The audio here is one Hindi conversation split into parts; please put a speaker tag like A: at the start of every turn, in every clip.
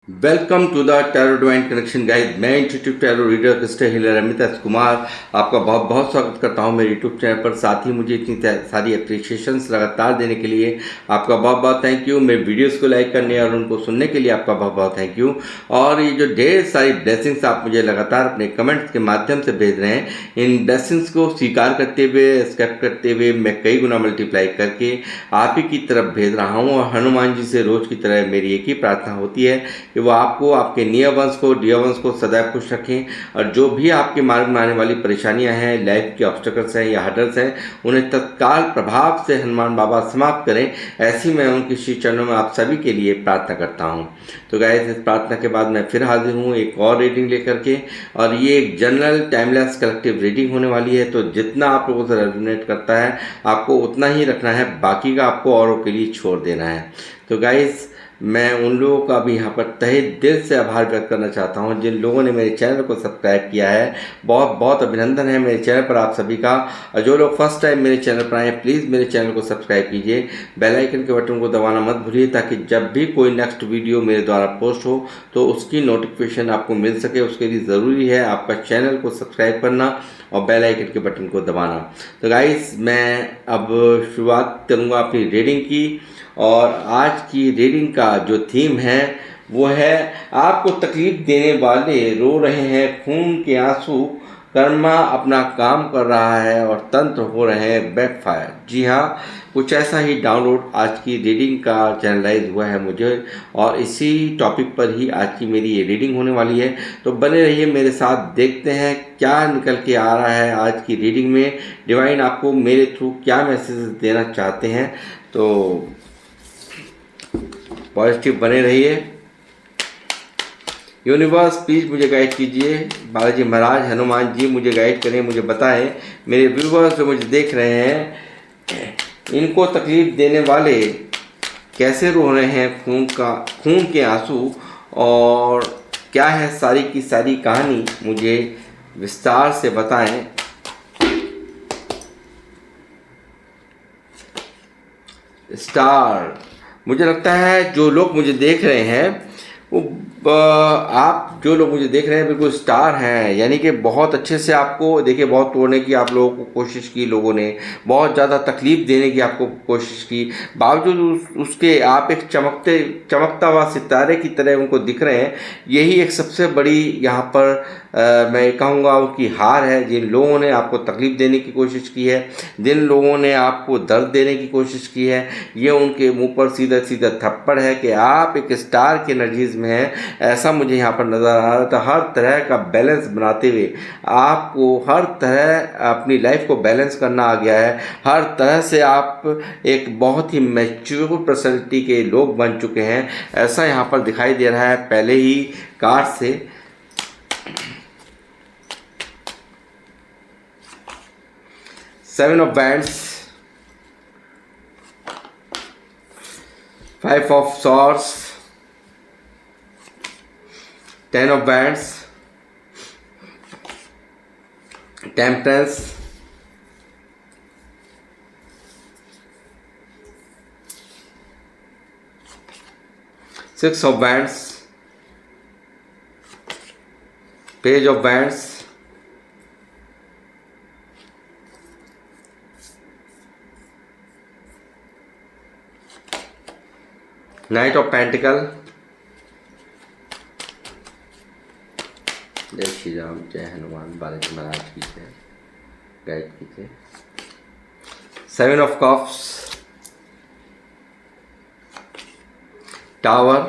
A: Welcome to the tarot divine connection guide. मैं institute tarot reader crystal healer Amit S Kumar आपका बहुत बहुत स्वागत करता हूं मेरे यूट्यूब चैनल पर। साथ ही मुझे इतनी सारी अप्रिशिएशंस लगातार देने के लिए आपका बहुत बहुत थैंक यू। मेरे वीडियोस को लाइक करने और उनको सुनने के लिए आपका बहुत बहुत थैंक यू। और ये जो ढेर सारी ब्लेसिंग्स आप मुझे लगातार अपने कमेंट्स के माध्यम से भेज रहे हैं, इन ब्लेसिंग्स को स्वीकार करते हुए, एक्सेप्ट करते हुए मैं कई गुना मल्टीप्लाई करके आप ही की तरफ भेज रहा हूँ। और हनुमान जी से रोज की तरह मेरी एक ही प्रार्थना होती है कि वो आपको, आपके नियर वंश को, डियर वंश को सदैव खुश रखें। और जो भी आपके मार्ग में आने वाली परेशानियां हैं, लाइफ के ऑब्स्टेकल्स हैं या हर्डल्स हैं, उन्हें तत्काल प्रभाव से हनुमान बाबा समाप्त करें। ऐसी मैं उनके श्री चरणों में आप सभी के लिए प्रार्थना करता हूँ। तो गाइस, इस प्रार्थना के बाद मैं फिर हाजिर हूँ एक और रीडिंग लेकर के। और ये एक जनरल टाइमलेस कलेक्टिव रीडिंग होने वाली है। तो जितना आप लोगों से रेजोनेट करता है आपको उतना ही रखना है, बाकी का आपको औरों के लिए छोड़ देना है। तो गाइस, मैं उन लोगों का भी यहाँ पर तहे दिल से आभार व्यक्त करना चाहता हूँ जिन लोगों ने मेरे चैनल को सब्सक्राइब किया है। बहुत बहुत अभिनंदन है मेरे चैनल पर आप सभी का। और जो लोग फर्स्ट टाइम मेरे चैनल पर आए, प्लीज़ मेरे चैनल को सब्सक्राइब कीजिए, बेल आइकन के बटन को दबाना मत भूलिए, ताकि जब भी कोई नेक्स्ट वीडियो मेरे द्वारा पोस्ट हो तो उसकी नोटिफिकेशन आपको मिल सके। उसके लिए ज़रूरी है आपका चैनल को सब्सक्राइब करना और बेल आइकन के बटन को दबाना। तो गाइस, मैं अब शुरुआत करूँगा अपनी रीडिंग की। और आज की रीडिंग का जो थीम है वो है, आपको तकलीफ देने वाले रो रहे हैं खून के आंसू, कर्मा अपना काम कर रहा है और तंत्र हो रहे हैं बैकफायर। जी हाँ, कुछ ऐसा ही डाउनलोड आज की रीडिंग का चैनलाइज हुआ है मुझे, और इसी टॉपिक पर ही आज की मेरी ये रीडिंग होने वाली है। तो बने रहिए मेरे साथ, देखते हैं क्या निकल के आ रहा है आज की रीडिंग में। डिवाइन आपको मेरे थ्रू क्या मैसेज देना चाहते हैं। तो पॉजिटिव बने रहिए। यूनिवर्स प्लीज़ मुझे गाइड कीजिए। बालाजी महाराज, हनुमान जी मुझे गाइड करें, मुझे बताएं मेरे व्यूवर्स जो मुझे देख रहे हैं, इनको तकलीफ देने वाले कैसे रो रहे हैं खून के आंसू, और क्या है सारी की सारी कहानी, मुझे विस्तार से बताएं। स्टार, मुझे लगता है जो लोग मुझे देख रहे हैं वो आप जो लोग मुझे देख रहे हैं बिल्कुल स्टार हैं। यानी कि बहुत अच्छे से आपको देखिए, बहुत तोड़ने की आप लोगों को कोशिश की लोगों ने, बहुत ज़्यादा तकलीफ देने की आपको कोशिश की, बावजूद उसके आप एक चमकता हुआ सितारे की तरह उनको दिख रहे हैं। यही एक सबसे बड़ी यहाँ पर मैं कहूँगा उनकी हार है। जिन लोगों ने आपको तकलीफ देने की कोशिश की है, जिन लोगों ने आपको दर्द देने की कोशिश की है, ये उनके मुंह पर सीधा सीधा थप्पड़ है कि आप एक स्टार के एनर्जीज में हैं। ऐसा मुझे यहाँ पर नज़र आ रहा था। हर तरह का बैलेंस बनाते हुए आपको हर तरह अपनी लाइफ को बैलेंस करना आ गया है। हर तरह से आप एक बहुत ही मैच्योर पर्सनैलिटी के लोग बन चुके हैं, ऐसा यहाँ पर दिखाई दे रहा है पहले ही कार्ड से। Seven of bands, five of swords, ten of bands, temperance, six of bands, page of bands, night of pentacle. जय श्री राम, जय हनुमान, बालाजी महाराज की जय, गाइड कीजिए। Seven of cups, tower,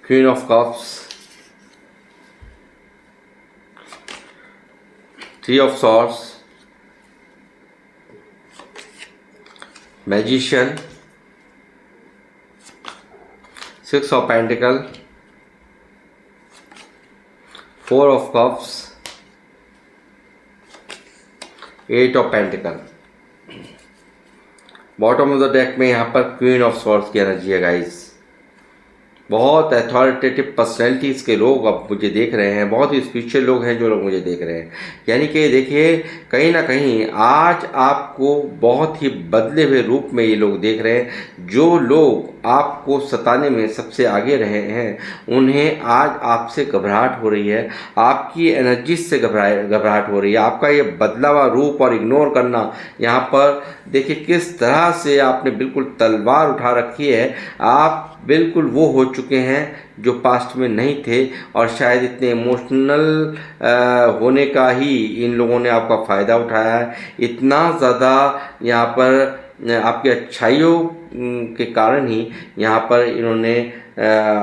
A: queen of cups, three of swords, magician, six of pentacle, four of cups, eight of pentacle. Bottom of the deck में यहाँ पर क्वीन ऑफ सॉर्ड्स की एनर्जी है गाइस। बहुत अथॉरिटेटिव पर्सनैलिटीज़ के लोग अब मुझे देख रहे हैं, बहुत ही स्पिरिचुअल लोग हैं जो लोग मुझे देख रहे हैं। यानी कि देखिए, कहीं ना कहीं आज आपको बहुत ही बदले हुए रूप में ये लोग देख रहे हैं। जो लोग आपको सताने में सबसे आगे रहे हैं, उन्हें आज आपसे घबराहट हो रही है, आपकी एनर्जी से घबराहट हो रही है। आपका ये बदला हुआ रूप और इग्नोर करना, यहाँ पर देखिए किस तरह से आपने बिल्कुल तलवार उठा रखी है। आप बिल्कुल वो हो चुके हैं जो पास्ट में नहीं थे, और शायद इतने इमोशनल होने का ही इन लोगों ने आपका फ़ायदा उठाया है। इतना ज़्यादा यहाँ पर आपकी अच्छाइयों के कारण ही यहाँ पर इन्होंने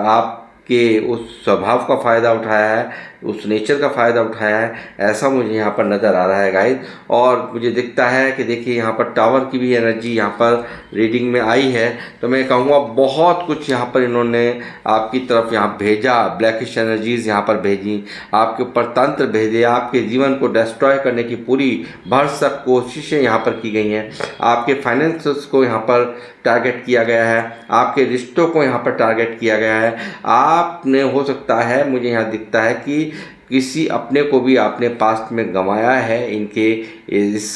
A: आपके उस स्वभाव का फ़ायदा उठाया है, उस नेचर का फ़ायदा उठाया है, ऐसा मुझे यहाँ पर नज़र आ रहा है गाइस। और मुझे दिखता है कि देखिए यहाँ पर टावर की भी एनर्जी यहाँ पर रीडिंग में आई है। तो मैं कहूँगा बहुत कुछ यहाँ पर इन्होंने आपकी तरफ यहाँ भेजा, ब्लैकिश एनर्जीज़ यहाँ पर भेजी, आपके ऊपर तंत्र भेजे, आपके जीवन को डिस्ट्रॉय करने की पूरी भरसक कोशिशें यहाँ पर की गई हैं। आपके फाइनेंसेस को यहाँ पर टारगेट किया गया है, आपके रिश्तों को यहाँ पर टारगेट किया गया है। आपने, हो सकता है, मुझे यहाँ दिखता है कि किसी अपने को भी आपने पास्ट में गंवाया है इनके इस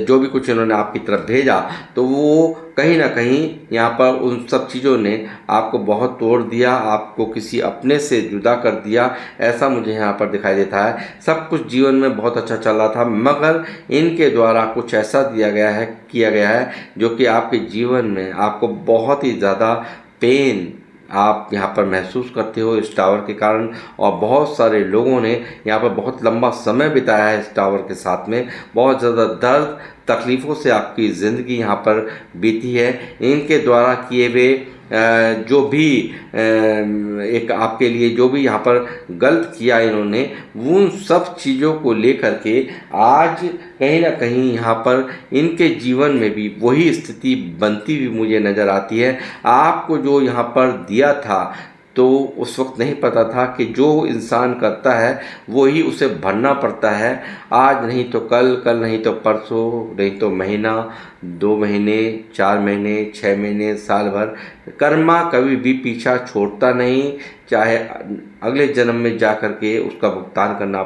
A: जो भी कुछ इन्होंने आपकी तरफ भेजा, तो वो कहीं ना कहीं यहाँ पर उन सब चीज़ों ने आपको बहुत तोड़ दिया, आपको किसी अपने से जुदा कर दिया, ऐसा मुझे यहाँ पर दिखाई देता है। सब कुछ जीवन में बहुत अच्छा चल रहा था, मगर इनके द्वारा कुछ ऐसा किया गया है जो कि आपके जीवन में आपको बहुत ही ज़्यादा पेन आप यहाँ पर महसूस करते हो इस टावर के कारण। और बहुत सारे लोगों ने यहाँ पर बहुत लंबा समय बिताया है इस टावर के साथ में, बहुत ज़्यादा दर्द तकलीफ़ों से आपकी ज़िंदगी यहाँ पर बीती है। इनके द्वारा किए हुए जो भी एक आपके लिए जो भी यहाँ पर गलत किया इन्होंने, उन सब चीज़ों को लेकर के आज कहीं ना कहीं यहाँ पर इनके जीवन में भी वही स्थिति बनती हुई मुझे नज़र आती है। आपको जो यहाँ पर दिया था, तो उस वक्त नहीं पता था कि जो इंसान करता है वो ही उसे भरना पड़ता है। आज नहीं तो कल, कल नहीं तो परसों, नहीं तो महीना, 2 महीने, 4 महीने, 6 महीने, साल भर, कर्मा कभी भी पीछा छोड़ता नहीं। चाहे अगले जन्म में जा कर के उसका भुगतान करना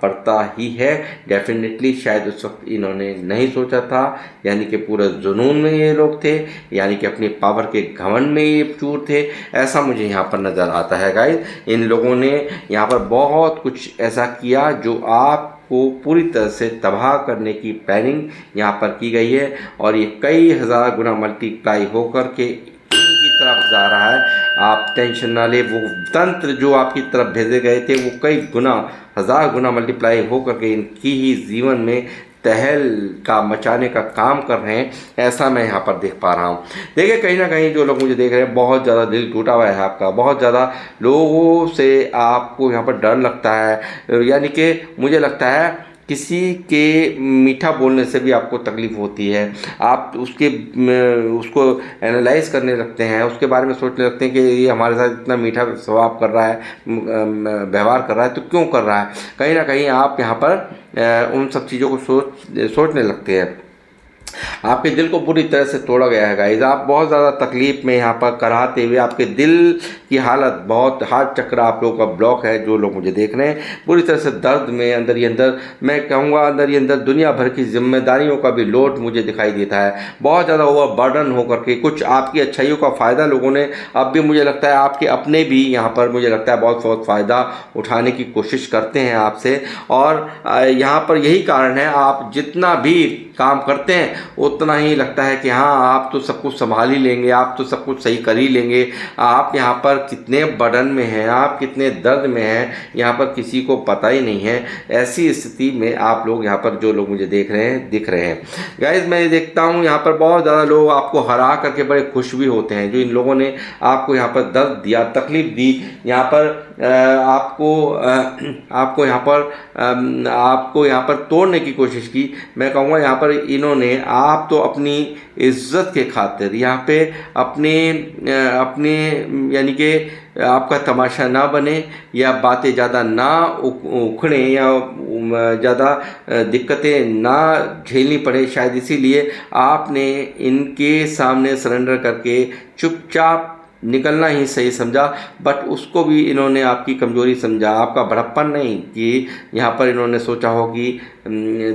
A: पड़ता ही है। डेफिनेटली शायद उस वक्त इन्होंने नहीं सोचा था, यानी कि पूरे जुनून में ये लोग थे, यानी कि अपनी पावर के घमंड में ये चूर थे, ऐसा मुझे यहाँ पर नज़र आता है गाइस। इन लोगों ने यहाँ पर बहुत कुछ ऐसा किया जो आपको पूरी तरह से तबाह करने की प्लानिंग यहाँ पर की गई है, और ये कई हज़ार गुना मल्टीप्लाई होकर के इनकी तरफ जा रहा है। आप टेंशन ना ले, वो तंत्र जो आपकी तरफ भेजे गए थे वो कई गुना, 1000 गुना मल्टीप्लाई होकर के इनकी ही जीवन में तहलका मचाने का काम कर रहे हैं, ऐसा मैं यहाँ पर देख पा रहा हूँ। देखिए, कहीं ना कहीं जो लोग मुझे देख रहे हैं, बहुत ज़्यादा दिल टूटा हुआ है आपका, बहुत ज़्यादा लोगों से आपको यहाँ पर डर लगता है। यानी कि मुझे लगता है किसी के मीठा बोलने से भी आपको तकलीफ़ होती है, आप उसको एनालाइज करने लगते हैं, उसके बारे में सोचने लगते हैं कि ये हमारे साथ इतना मीठा स्वभाव कर रहा है, व्यवहार कर रहा है, तो क्यों कर रहा है। कहीं ना कहीं आप यहाँ पर उन सब चीज़ों को सोचने लगते हैं। आपके दिल को पूरी तरह से तोड़ा गया है गाइस। आप बहुत ज़्यादा तकलीफ़ में यहाँ पर कराहते हुए, आपके दिल की हालत बहुत, हार्ट चक्र आप लोगों का ब्लॉक है, जो लोग मुझे देख रहे हैं, पूरी तरह से दर्द में अंदर ही अंदर, मैं कहूँगा अंदर ही अंदर दुनिया भर की जिम्मेदारियों का भी लोड मुझे दिखाई देता है। बहुत ज़्यादा ओवर बर्डन होकर के कुछ आपकी अच्छाइयों का फ़ायदा लोगों ने, अब भी मुझे लगता है आपके अपने भी यहाँ पर मुझे लगता है बहुत बहुत फ़ायदा उठाने की कोशिश करते हैं आपसे। और यहाँ पर यही कारण है, आप जितना भी काम करते हैं उतना ही लगता है कि हाँ, आप तो सब कुछ संभाल ही लेंगे, आप तो सब कुछ सही कर ही लेंगे। आप यहाँ पर कितने बर्डन में हैं, आप कितने दर्द में हैं, यहाँ पर किसी को पता ही नहीं है। ऐसी स्थिति में आप लोग यहाँ पर जो लोग मुझे दिख रहे हैं गाइज, मैं देखता हूँ यहाँ पर बहुत ज़्यादा लोग आपको हरा करके बड़े खुश भी होते हैं। जो इन लोगों ने आपको यहाँ पर दर्द दिया, तकलीफ़ दी, यहाँ पर आपको यहाँ पर तोड़ने की कोशिश की। मैं कहूँगा यहाँ पर इन्होंने, आप तो अपनी इज्जत के खातिर यहाँ पे अपने यानी कि आपका तमाशा ना बने या बातें ज़्यादा ना उखड़ें या ज़्यादा दिक्कतें ना झेलनी पड़े, शायद इसीलिए आपने इनके सामने सरेंडर करके चुपचाप निकलना ही सही समझा। बट उसको भी इन्होंने आपकी कमज़ोरी समझा, आपका बड़प्पन नहीं, कि यहाँ पर इन्होंने सोचा हो कि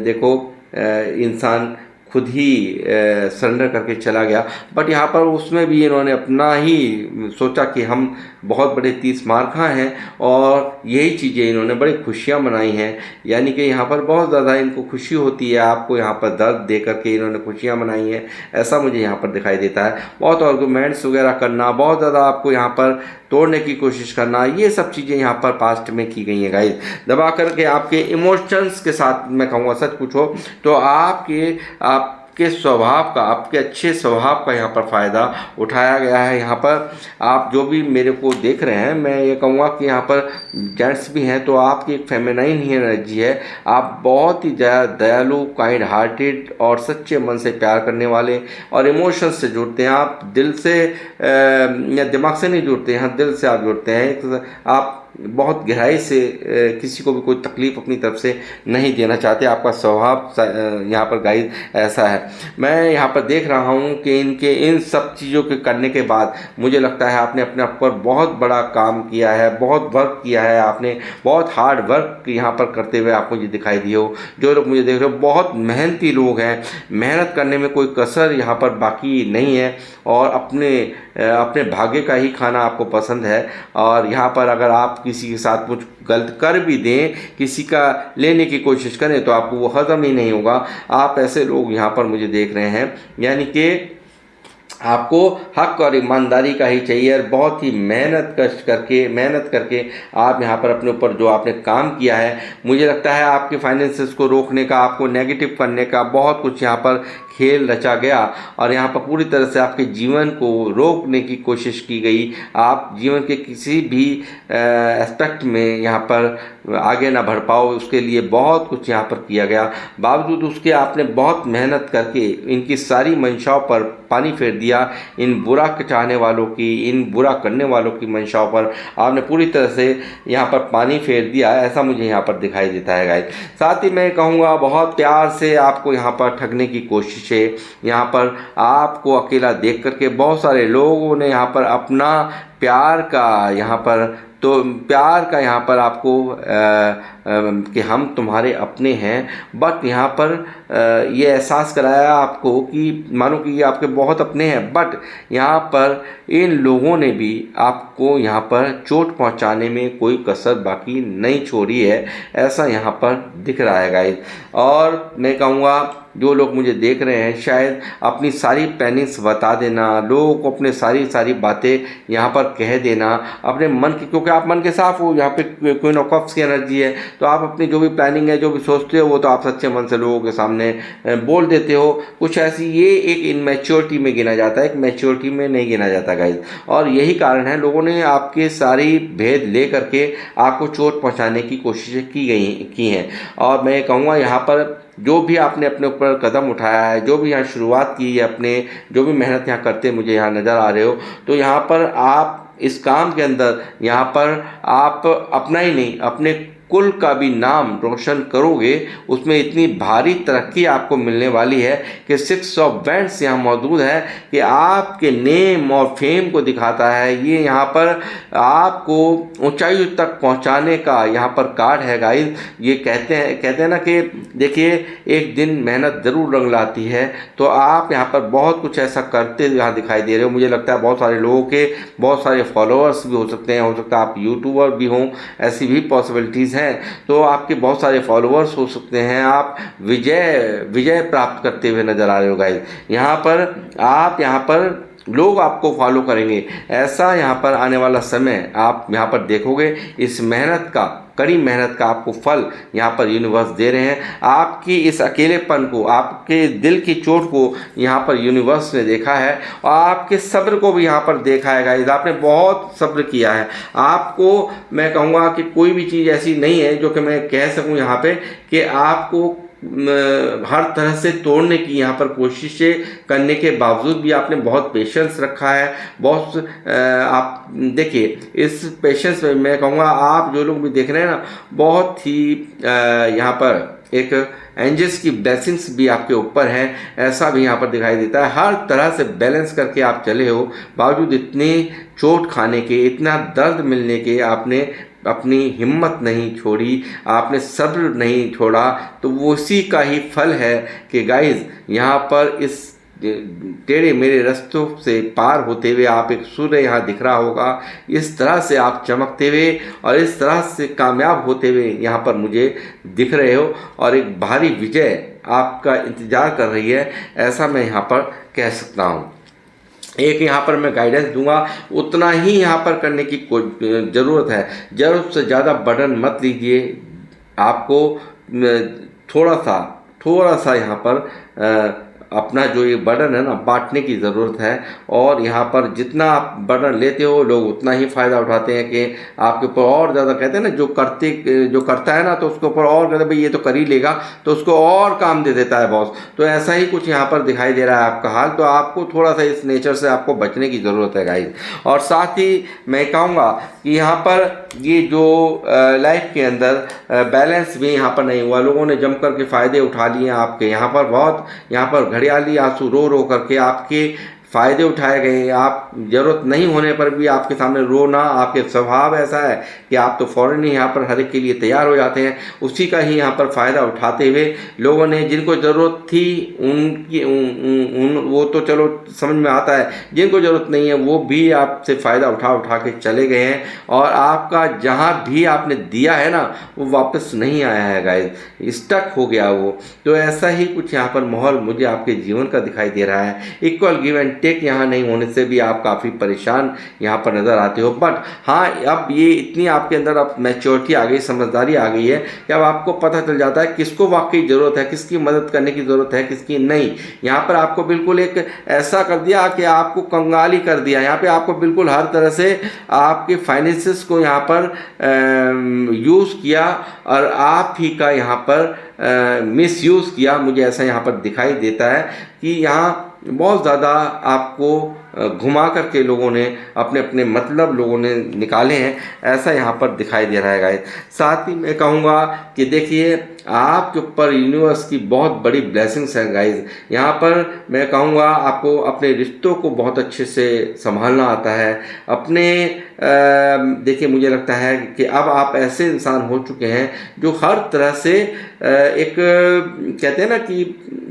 A: देखो इंसान खुद ही सरेंडर करके चला गया। बट यहाँ पर उसमें भी इन्होंने अपना ही सोचा कि हम बहुत बड़े 30 मार खा हैं, और यही चीज़ें इन्होंने बड़ी खुशियाँ मनाई हैं। यानी कि यहाँ पर बहुत ज़्यादा इनको खुशी होती है, आपको यहाँ पर दर्द दे करके इन्होंने खुशियाँ मनाई हैं, ऐसा मुझे यहाँ पर दिखाई देता है। बहुत आर्गूमेंट्स वगैरह करना, बहुत ज़्यादा आपको यहाँ पर तोड़ने की कोशिश करना, ये सब चीज़ें यहाँ पर पास्ट में की गई हैं गाइस। दबा करके आपके इमोशंस के साथ मैं कहूँगा सच पूछो तो आपके स्वभाव का, आपके अच्छे स्वभाव का यहाँ पर फ़ायदा उठाया गया है। यहाँ पर आप जो भी मेरे को देख रहे हैं, मैं ये कहूँगा कि यहाँ पर जेंट्स भी हैं तो आपकी एक फेमिनाइन ही एनर्जी है। आप बहुत ही दयालु, काइंड हार्टेड और सच्चे मन से प्यार करने वाले और इमोशंस से जुड़ते हैं। आप दिल से या दिमाग से नहीं जुड़ते हैं, दिल से आप जुड़ते हैं। आप बहुत गहराई से किसी को भी कोई तकलीफ़ अपनी तरफ से नहीं देना चाहते। आपका स्वभाव यहाँ पर गाइस ऐसा है। मैं यहाँ पर देख रहा हूँ कि इनके इन सब चीज़ों के करने के बाद मुझे लगता है आपने अपने आप पर बहुत बड़ा काम किया है, बहुत वर्क किया है, आपने बहुत हार्ड वर्क यहाँ पर करते हुए आप मुझे दिखाई दिए हो। जो लोग मुझे देख रहे हो बहुत मेहनती लोग हैं, मेहनत करने में कोई कसर यहाँ पर बाकी नहीं है, और अपने भाग्य का ही खाना आपको पसंद है। और यहाँ पर अगर आप किसी के साथ कुछ गलत कर भी दें, किसी का लेने की कोशिश करें, तो आपको वो हजम ही नहीं होगा। आप ऐसे लोग यहाँ पर मुझे देख रहे हैं, यानी कि आपको हक और ईमानदारी का ही चाहिए, और बहुत ही मेहनत करके आप यहाँ पर अपने ऊपर जो आपने काम किया है, मुझे लगता है आपके फाइनेंसेस को रोकने का, आपको नेगेटिव करने का बहुत कुछ यहाँ पर खेल रचा गया, और यहाँ पर पूरी तरह से आपके जीवन को रोकने की कोशिश की गई। आप जीवन के किसी भी एस्पेक्ट में यहाँ पर आगे ना बढ़ पाओ, उसके लिए बहुत कुछ यहाँ पर किया गया। बावजूद उसके आपने बहुत मेहनत करके इनकी सारी मंशाओं पर पानी फेर दिया। इन बुरा चाहने वालों की, इन बुरा करने वालों की मंशाओं पर आपने पूरी तरह से यहाँ पर पानी फेर दिया, ऐसा मुझे यहाँ पर दिखाई देता है गाइस। साथ ही मैं कहूँगा बहुत प्यार से आपको यहाँ पर ठगने की कोशिश है। यहाँ पर आपको अकेला देख करके बहुत सारे लोगों ने यहाँ पर अपना प्यार का यहाँ पर आपको कि हम तुम्हारे अपने हैं, बट यहाँ पर ये एहसास कराया आपको कि मानो कि ये आपके बहुत अपने हैं, बट यहाँ पर इन लोगों ने भी आपको यहाँ पर चोट पहुँचाने में कोई कसर बाकी नहीं छोड़ी है, ऐसा यहाँ पर दिख रहा है गाइस। और मैं कहूँगा जो लोग मुझे देख रहे हैं, शायद अपनी सारी प्लानिंग्स बता देना, लोगों को अपने सारी बातें यहाँ पर कह देना, अपने मन की, क्योंकि आप मन के साफ हो, यहाँ पे क्वीन ऑफ कप्स की एनर्जी है, तो आप अपनी जो भी प्लानिंग है, जो भी सोचते हो, वो तो आप सच्चे मन से लोगों के सामने बोल देते हो। कुछ ऐसी, ये एक इनमेच्योरिटी में गिना जाता है, एक मैच्योरिटी में नहीं गिना जाता गाइस। और यही कारण है लोगों ने आपके सारी भेद ले करके आपको चोट पहुँचाने की कोशिशें की हैं। और मैं कहूँगा यहाँ पर जो भी आपने अपने ऊपर कदम उठाया है, जो भी यहाँ शुरुआत की है, अपने जो भी मेहनत यहाँ करते मुझे यहाँ नज़र आ रहे हो, तो यहाँ पर आप इस काम के अंदर यहाँ पर आप अपना ही नहीं, अपने कुल का भी नाम रोशन करोगे। उसमें इतनी भारी तरक्की आपको मिलने वाली है कि 6 ऑफ वैंड्स यहाँ मौजूद है कि आपके नेम और फेम को दिखाता है। ये यहाँ पर आपको ऊंचाई तक पहुँचाने का यहाँ पर कार्ड है गाइस। ये कहते हैं ना कि देखिए एक दिन मेहनत ज़रूर रंग लाती है, तो आप यहाँ पर बहुत कुछ ऐसा करते यहाँ दिखाई दे रहे हो। मुझे लगता है बहुत सारे लोगों के बहुत सारे फॉलोअर्स भी हो सकते हैं, हो सकता है आप यूट्यूबर भी हों, ऐसी भी पॉसिबिलिटीज़ हैं। तो आपके बहुत सारे फॉलोअर्स हो सकते हैं, आप विजय प्राप्त करते हुए नजर आ रहे हो गाइस। यहाँ पर लोग आपको फॉलो करेंगे, ऐसा यहाँ पर आने वाला समय आप यहाँ पर देखोगे। इस मेहनत का कड़ी मेहनत का आपको फल यहाँ पर यूनिवर्स दे रहे हैं। आपकी इस अकेलेपन को, आपके दिल की चोट को यहाँ पर यूनिवर्स ने देखा है और आपके सब्र को भी यहाँ पर देखा है गाइस। आपने बहुत सब्र किया है। आपको मैं कहूँगा कि कोई भी चीज़ ऐसी नहीं है जो कि मैं कह सकूँ यहाँ पे कि आपको हर तरह से तोड़ने की यहाँ पर कोशिशें करने के बावजूद भी आपने बहुत पेशेंस रखा है। बहुत आप देखिए, इस पेशेंस में मैं कहूँगा आप जो लोग भी देख रहे हैं ना, बहुत ही यहाँ पर एक एंजल्स की ब्लेसिंग्स भी आपके ऊपर है, ऐसा भी यहाँ पर दिखाई देता है। हर तरह से बैलेंस करके आप चले हो, बावजूद इतनी चोट खाने के, इतना दर्द मिलने के, आपने अपनी हिम्मत नहीं छोड़ी, आपने सब्र नहीं छोड़ा। तो वो उसी का ही फल है कि गाइस यहाँ पर इस टेढ़े मेरे रास्तों से पार होते हुए आप एक सूर्य यहाँ दिख रहा होगा, इस तरह से आप चमकते हुए और इस तरह से कामयाब होते हुए यहाँ पर मुझे दिख रहे हो और एक भारी विजय आपका इंतज़ार कर रही है, ऐसा मैं यहाँ पर कह सकता हूँ। एक यहाँ पर मैं गाइडेंस दूंगा, उतना ही यहाँ पर करने की ज़रूरत है। ज़रूरत से ज़्यादा बर्डन मत लीजिए। आपको थोड़ा सा यहाँ पर अपना जो ये बर्डन है ना, बांटने की ज़रूरत है। और यहाँ पर जितना आप बर्डन लेते हो, लोग उतना ही फ़ायदा उठाते हैं कि आपके ऊपर और ज़्यादा, कहते हैं ना, जो करता है ना तो उसके ऊपर और कहते हैं भाई ये तो कर ही लेगा, तो उसको और काम दे देता है बॉस। तो ऐसा ही कुछ यहाँ पर दिखाई दे रहा है आपका हाल। तो आपको थोड़ा सा इस नेचर से आपको बचने की ज़रूरत है गाइस। और साथ ही मैं कहूँगा कि यहाँ पर ये जो लाइफ के अंदर बैलेंस भी यहाँ पर नहीं हुआ, लोगों ने जम करके फ़ायदे उठा लिए आपके। यहाँ पर बहुत यहाँ पर घड़ियाली आंसू रो रो करके आपके फ़ायदे उठाए गए। आप ज़रूरत नहीं होने पर भी आपके सामने रोना, आपके स्वभाव ऐसा है कि आप तो फ़ौरन ही यहाँ पर हर एक के लिए तैयार हो जाते हैं। उसी का ही यहाँ पर फ़ायदा उठाते हुए लोगों ने, जिनको ज़रूरत थी उनकी वो तो चलो समझ में आता है, जिनको ज़रूरत नहीं है वो भी आपसे फ़ायदा उठा के चले गए हैं। और आपका जहाँ भी आपने दिया है ना, वो वापस नहीं आया है गाइस, स्टक हो गया वो। तो ऐसा ही कुछ यहाँ पर माहौल मुझे आपके जीवन का दिखाई दे रहा है। इक्वल गिव एंड टेक यहाँ नहीं होने से भी आप काफ़ी परेशान यहाँ पर नज़र आते हो। बट हाँ, अब ये इतनी आपके अंदर अब मैच्योरिटी आ गई, समझदारी आ गई है कि अब आपको पता चल जाता है किसको वाकई ज़रूरत है, किसकी मदद करने की ज़रूरत है, किसकी नहीं। यहाँ पर आपको बिल्कुल एक ऐसा कर दिया कि आपको कंगाली कर दिया। यहाँ पे आपको बिल्कुल हर तरह से आपके फाइनेंसेस को यहाँ पर यूज़ किया और आप ही का यहाँ पर मिस यूज़ किया। मुझे ऐसा यहाँ पर दिखाई देता है कि यहाँ बहुत ज़्यादा आपको घुमा करके लोगों ने अपने अपने मतलब लोगों ने निकाले हैं, ऐसा यहाँ पर दिखाई दे रहा है गाइस। साथ ही मैं कहूँगा कि देखिए, आपके ऊपर यूनिवर्स की बहुत बड़ी ब्लेसिंग्स हैं गाइस। यहाँ पर मैं कहूँगा आपको अपने रिश्तों को बहुत अच्छे से संभालना आता है। अपने देखिए, मुझे लगता है कि अब आप ऐसे इंसान हो चुके हैं जो हर तरह से एक कहते हैं ना कि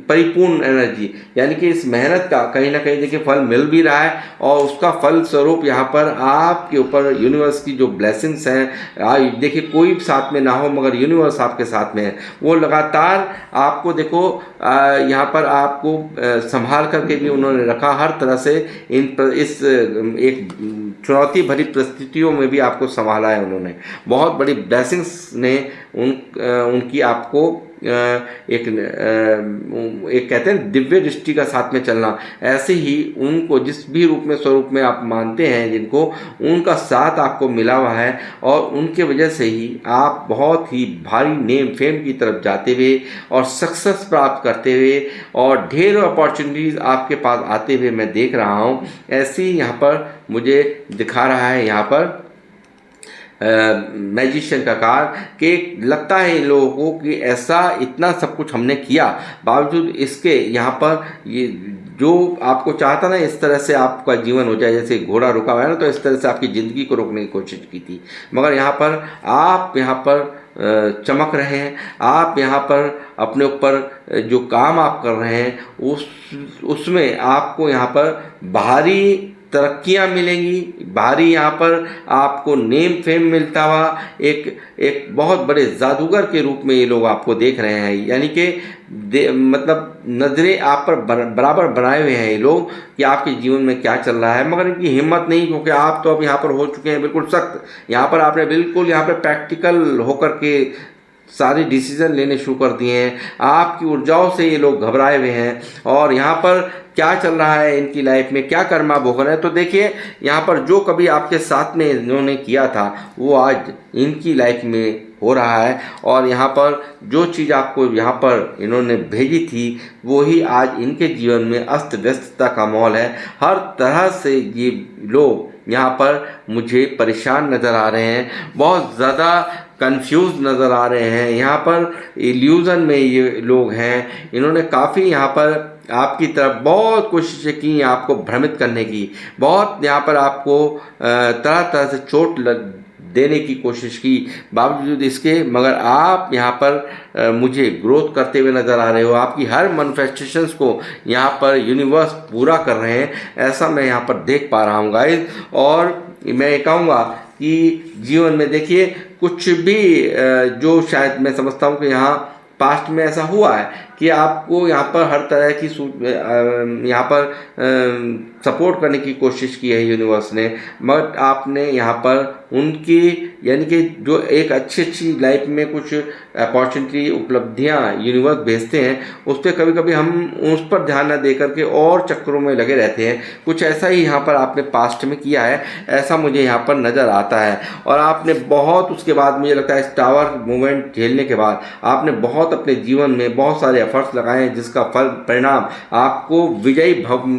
A: परिपूर्ण एनर्जी, यानी कि इस मेहनत का कहीं ना कहीं देखिए फल मिल भी रहा है। और उसका फल स्वरूप यहाँ पर आपके ऊपर यूनिवर्स की जो ब्लेसिंग्स हैं, देखिए कोई साथ में ना हो मगर यूनिवर्स आपके साथ में है। वो लगातार आपको देखो यहाँ पर आपको संभाल करके भी उन्होंने रखा हर तरह से। इस एक चुनौती भरी परिस्थितियों में भी आपको संभाला है उन्होंने। बहुत बड़ी ब्लेसिंग्स ने उनकी आपको एक कहते हैं दिव्य दृष्टि का साथ में चलना। ऐसे ही उनको जिस भी रूप में स्वरूप में आप मानते हैं, जिनको उनका साथ आपको मिला हुआ है और उनके वजह से ही आप बहुत ही भारी नेम फेम की तरफ जाते हुए और सक्सेस प्राप्त करते हुए और ढेर अपॉर्चुनिटीज़ आपके पास आते हुए मैं देख रहा हूँ। ऐसे ही यहाँ पर मुझे दिखा रहा है यहाँ पर मैजिशियन का कार्य कि लगता है इन लोगों को कि ऐसा इतना सब कुछ हमने किया, बावजूद इसके यहाँ पर ये जो आपको चाहता ना इस तरह से आपका जीवन हो जाए, जैसे घोड़ा रुका हुआ है ना, तो इस तरह से आपकी ज़िंदगी को रोकने की कोशिश की थी। मगर यहाँ पर आप यहाँ पर चमक रहे हैं। आप यहाँ पर अपने ऊपर जो काम आप कर रहे हैं उसमें आपको यहाँ पर भारी तरक्कियाँ मिलेंगी, भारी यहाँ पर आपको नेम फेम मिलता हुआ एक बहुत बड़े जादूगर के रूप में ये लोग आपको देख रहे हैं। यानी कि मतलब नज़रें आप पर बराबर बनाए हुए हैं ये लोग कि आपके जीवन में क्या चल रहा है, मगर इनकी हिम्मत नहीं, क्योंकि आप तो अब यहाँ पर हो चुके हैं बिल्कुल सख्त। यहाँ पर आपने बिल्कुल यहाँ पर प्रैक्टिकल होकर के सारे डिसीजन लेने शुरू कर दिए हैं। आपकी ऊर्जाओं से ये लोग घबराए हुए हैं और यहाँ पर क्या चल रहा है इनकी लाइफ में, क्या कर्मा भोग रहे हैं। तो देखिए यहाँ पर जो कभी आपके साथ में इन्होंने किया था वो आज इनकी लाइफ में हो रहा है, और यहाँ पर जो चीज़ आपको यहाँ पर इन्होंने भेजी थी वो ही आज इनके जीवन में अस्त व्यस्तता का माहौल है। हर तरह से ये लोग यहाँ पर मुझे परेशान नज़र आ रहे हैं, बहुत ज़्यादा कंफ्यूज नज़र आ रहे हैं। यहाँ पर इल्यूज़न में ये लोग हैं। इन्होंने काफ़ी यहाँ पर आपकी तरफ बहुत कोशिशें की आपको भ्रमित करने की, बहुत यहाँ पर आपको तरह तरह से चोट देने की कोशिश की, बावजूद इसके मगर आप यहाँ पर मुझे ग्रोथ करते हुए नज़र आ रहे हो। आपकी हर मैनिफेस्टेशंस को यहाँ पर यूनिवर्स पूरा कर रहे हैं, ऐसा मैं यहाँ पर देख पा रहा हूँ गाइस। और मैं ये कहूँगा कि जीवन में देखिए कुछ भी जो शायद मैं समझता हूँ कि यहाँ पास्ट में ऐसा हुआ है कि आपको यहाँ पर हर तरह की यहाँ पर सपोर्ट करने की कोशिश की है यूनिवर्स ने, बट आपने यहाँ पर उनकी यानी कि जो एक अच्छी लाइफ में कुछ अपॉर्चुनिटी उपलब्धियाँ यूनिवर्स भेजते हैं, उस पर कभी कभी हम उस पर ध्यान न दे करके और चक्करों में लगे रहते हैं। कुछ ऐसा ही यहाँ पर आपने पास्ट में किया है, ऐसा मुझे यहाँ पर नज़र आता है। और आपने बहुत उसके बाद मुझे लगता है इस टावर मूवमेंट झेलने के बाद आपने बहुत अपने जीवन में बहुत सारे एफर्ट्स लगाए हैं, जिसका फल परिणाम आपको विजयी भव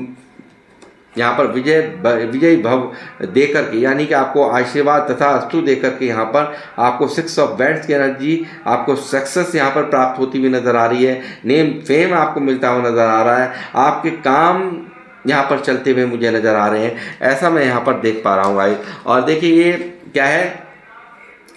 A: यहाँ पर विजयी भव दे करके, यानी कि आपको आशीर्वाद तथा अस्तु दे करके यहाँ पर आपको 6 ऑफ वैंड्स की एनर्जी, आपको सक्सेस यहाँ पर प्राप्त होती हुई नज़र आ रही है। नेम फेम आपको मिलता हुआ नज़र आ रहा है, आपके काम यहाँ पर चलते हुए मुझे नज़र आ रहे हैं, ऐसा मैं यहाँ पर देख पा रहा हूँ गाइस। और देखिए ये क्या है,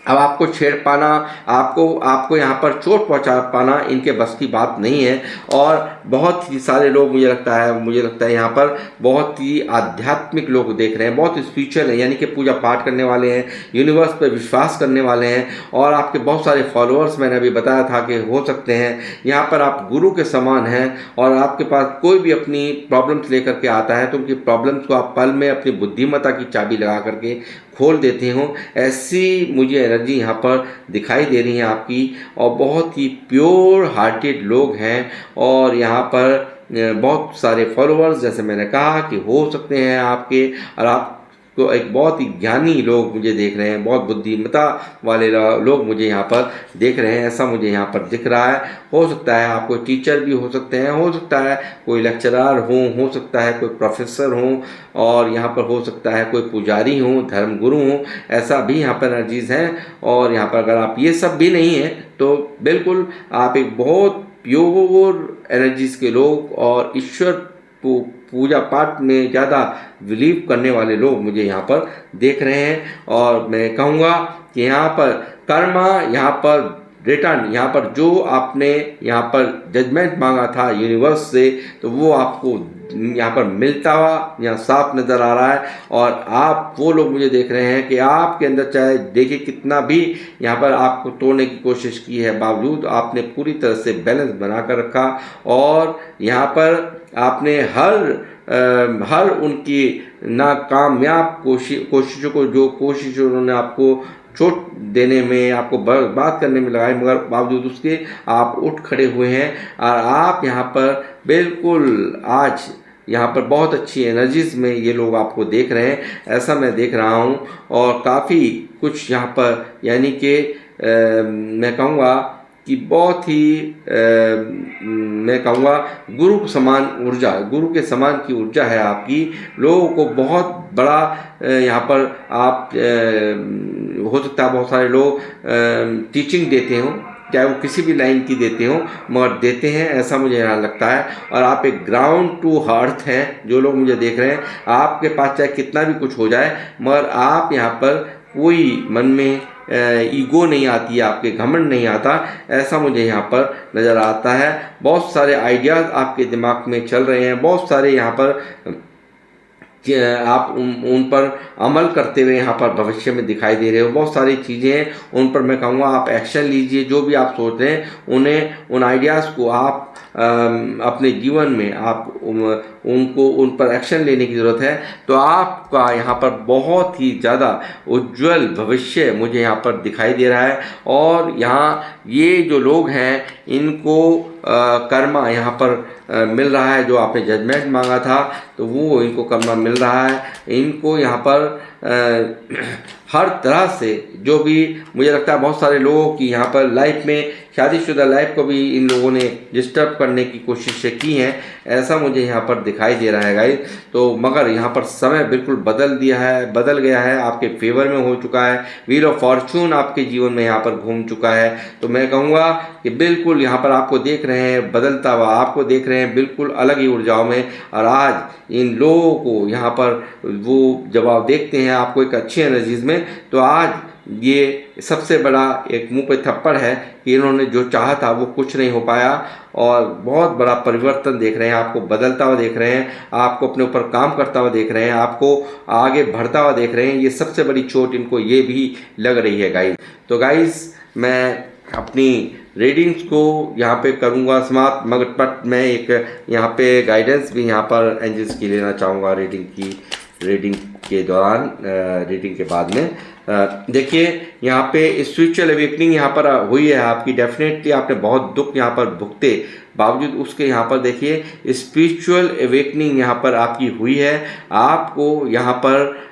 A: अब आपको छेड़ पाना, आपको यहाँ पर चोट पहुँचा पाना इनके बस की बात नहीं है। और बहुत ही सारे लोग मुझे लगता है यहाँ पर बहुत ही आध्यात्मिक लोग देख रहे हैं, बहुत स्पिरिचुअल है, यानी कि पूजा पाठ करने वाले हैं, यूनिवर्स पर विश्वास करने वाले हैं। और आपके बहुत सारे फॉलोअर्स मैंने अभी बताया था कि हो सकते हैं यहाँ पर आप गुरु के समान हैं, और आपके पास कोई भी अपनी प्रॉब्लम्स लेकर के आता है तो उनकी प्रॉब्लम्स को आप पल में अपनी बुद्धिमत्ता की चाबी लगा करके खोल देते हो। ऐसी मुझे एनर्जी यहाँ पर दिखाई दे रही है आपकी, और बहुत ही प्योर हार्टेड लोग हैं। और यहाँ पर बहुत सारे फॉलोअर्स जैसे मैंने कहा कि हो सकते हैं आपके, और आप तो एक बहुत ही ज्ञानी लोग मुझे देख रहे हैं, बहुत बुद्धिमत्ता वाले लोग मुझे यहाँ पर देख रहे हैं, ऐसा मुझे यहाँ पर दिख रहा है। हो सकता है आप कोई टीचर भी हो सकते हैं, हो सकता है कोई लेक्चरर हो सकता है कोई प्रोफेसर हो, और यहाँ पर हो सकता है कोई पुजारी हो, धर्मगुरु हो, ऐसा भी यहाँ पर एनर्जीज़ हैं। और यहाँ पर अगर आप ये सब भी नहीं हैं तो बिल्कुल आप एक बहुत प्योर एनर्जीज़ के लोग और ईश्वर पूजा पाठ में ज़्यादा बिलीव करने वाले लोग मुझे यहाँ पर देख रहे हैं। और मैं कहूँगा कि यहाँ पर कर्मा, यहाँ पर रिटर्न, यहाँ पर जो आपने यहाँ पर जजमेंट मांगा था यूनिवर्स से, तो वो आपको यहाँ पर मिलता हुआ यहाँ साफ नज़र आ रहा है। और आप वो लोग मुझे देख रहे हैं कि आपके अंदर चाहे देखिए कितना भी यहाँ पर आपको तोड़ने की कोशिश की है, बावजूद आपने पूरी तरह से बैलेंस बना कर रखा। और यहाँ पर आपने हर उनकी नाकामयाब कोशिशों को, जो कोशिश उन्होंने आपको चोट देने में, आपको बर्बाद करने में लगाए, मगर बावजूद उसके आप उठ खड़े हुए हैं। और आप यहाँ पर बिल्कुल आज यहाँ पर बहुत अच्छी एनर्जीज़ में ये लोग आपको देख रहे हैं, ऐसा मैं देख रहा हूँ। और काफ़ी कुछ यहाँ पर यानी कि मैं कहूँगा कि बहुत ही मैं कहूँगा गुरु समान ऊर्जा, गुरु के समान की ऊर्जा है आपकी। लोगों को बहुत बड़ा यहाँ पर आप हो सकता है बहुत सारे लोग टीचिंग देते हों, चाहे वो किसी भी लाइन की देते हो, मगर देते हैं, ऐसा मुझे यहाँ लगता है। और आप एक ग्राउंड टू अर्थ हैं, जो लोग मुझे देख रहे हैं, आपके पास चाहे कितना भी कुछ हो जाए, मगर आप यहाँ पर कोई मन में ईगो नहीं आती है, आपके घमंड नहीं आता, ऐसा मुझे यहाँ पर नज़र आता है। बहुत सारे आइडियाज़ आपके दिमाग में चल रहे हैं, बहुत सारे यहाँ पर आप उन पर अमल करते हुए यहाँ पर भविष्य में दिखाई दे रहे हो। बहुत सारी चीज़ें हैं, उन पर मैं कहूँगा आप एक्शन लीजिए। जो भी आप सोच रहे हैं उन्हें, उन आइडियाज़ को आप अपने जीवन में आप उनको उन पर एक्शन लेने की ज़रूरत है। तो आपका यहाँ पर बहुत ही ज़्यादा उज्जवल भविष्य मुझे यहाँ पर दिखाई दे रहा है। और यहाँ ये जो लोग हैं इनको कर्मा यहाँ पर मिल रहा है। जो आपने जजमेंट मांगा था तो वो इनको कर्मा मिल रहा है। इनको यहाँ पर हर तरह से जो भी, मुझे लगता है बहुत सारे लोगों की यहाँ पर लाइफ में, शादीशुदा लाइफ को भी इन लोगों ने डिस्टर्ब करने की कोशिशें की हैं, ऐसा मुझे यहाँ पर दिखाई दे रहा है गाइस। तो मगर यहाँ पर समय बिल्कुल बदल गया है, आपके फेवर में हो चुका है। व्हील ऑफ फॉर्चून आपके जीवन में यहाँ पर घूम चुका है। तो मैं कहूँगा कि बिल्कुल यहाँ पर आपको देख रहे हैं बदलता हुआ, आपको देख रहे हैं बिल्कुल अलग ही ऊर्जाओं में। और आज इन लोगों को यहाँ पर वो जब आप देखते हैं आपको एक अच्छी एनर्जीज में, तो आज ये सबसे बड़ा एक मुंह पे थप्पड़ है कि इन्होंने जो चाहा था वो कुछ नहीं हो पाया। और बहुत बड़ा परिवर्तन देख रहे हैं, आपको बदलता हुआ देख रहे हैं, आपको अपने ऊपर काम करता हुआ देख रहे हैं, आपको आगे बढ़ता हुआ देख रहे हैं। ये सबसे बड़ी चोट इनको ये भी लग रही है गाइस। तो गाइस मैं अपनी रीडिंग्स को यहाँ पे करूँगा समाप्त, मगर बट मैं एक यहाँ पे गाइडेंस भी यहाँ पर एंजल्स की लेना चाहूँगा रीडिंग के दौरान, रीडिंग के बाद में। देखिए यहाँ पे स्पिरिचुअल अवेकनिंग यहाँ पर हुई है आपकी। डेफिनेटली आपने बहुत दुख यहाँ पर भुगते बावजूद उसके यहाँ पर देखिए स्पिरिचुअल अवेकनिंग यहाँ पर आपकी हुई है। आपको यहाँ पर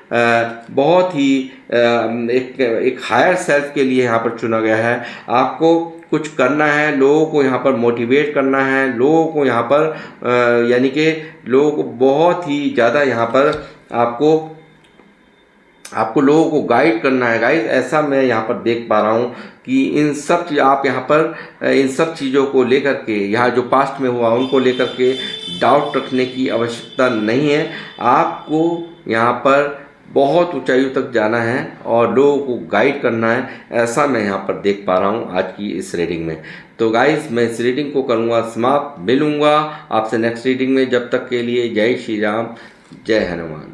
A: बहुत ही एक हायर सेल्फ के लिए यहाँ पर चुना गया है। आपको कुछ करना है, लोगों को यहाँ पर मोटिवेट करना है, लोगों को यहाँ पर यानी कि लोगों को बहुत ही ज़्यादा यहाँ पर आपको लोगों को गाइड करना है गाइस। ऐसा मैं यहाँ पर देख पा रहा हूँ कि इन सब आप यहाँ पर इन सब चीज़ों को लेकर के, यहाँ जो पास्ट में हुआ उनको लेकर के डाउट रखने की आवश्यकता नहीं है। आपको यहाँ पर बहुत ऊंचाइयों तक जाना है और लोगों को गाइड करना है, ऐसा मैं यहाँ पर देख पा रहा हूँ आज की इस रीडिंग में। तो गाइस मैं इस रीडिंग को करूँगा समाप्त। मिलूँगा आपसे नेक्स्ट रीडिंग में। जब तक के लिए जय श्री राम, जय हनुमान।